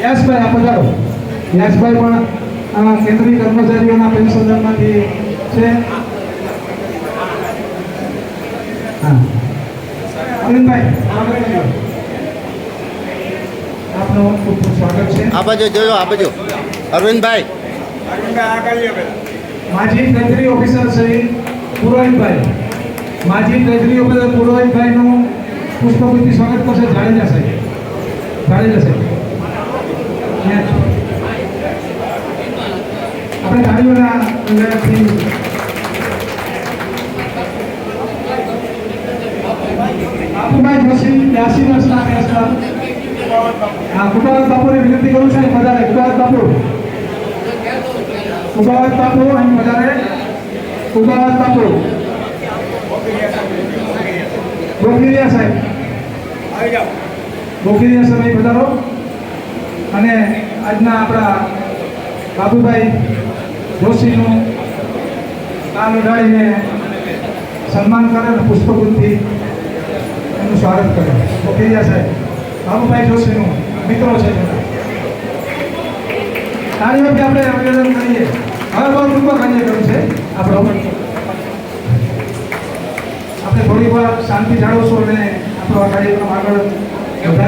યશભાઈ આ પધારો. યશભાઈ પણ કેન્દ્રીય કર્મચારીઓના પેન્શનરમાંથી છે. હા અરવિંદભાઈ આપનું ખૂબ ખૂબ સ્વાગત છે. આ બાજુ જોયો, આ બાજુ અરવિંદભાઈ. માજી ટ્રેઝરી ઓફિસર શ્રી પુરોહિતભાઈ, માજી ટ્રેઝરી ઓફિસર પુરોહિતભાઈનું પુષ્પગુચ્છથી સ્વાગત કરશે જાડેજા સાહેબ. જાડેજા સાહેબ આપણે ગાડીઓના અંદરથી બાપુભાઈ જોશી 82 વર્ષના પેન્શનર. હા કુબાવત બાપુને વિનંતી કરું છું પધારે. કુબાવત બાપુ, કુબાવત બાપુ અહીં પધારે. કુબાવત બાપુ ગોખીરિયા સાહેબ, ગોખીરિયા સાહેબ અહીં પધારો. અને આજના આપણા બાબુભાઈ જોશીનું નામ ઉડાડીને સન્માન કરે અને પુષ્પગુચ્છથી એનું સ્વાગત કરે. ગોખીરિયા સાહેબ બાબુભાઈ જોશીનું મિત્રો છે. તાળીઓથી આપણે અભિનંદન કરીએ. હવે બહુ ટૂંકો કાર્યક્રમ છે આપણો. આપણે થોડી વાર શાંતિ જાળવશું અને આપણો આ કાર્યક્રમ આગળ વધારી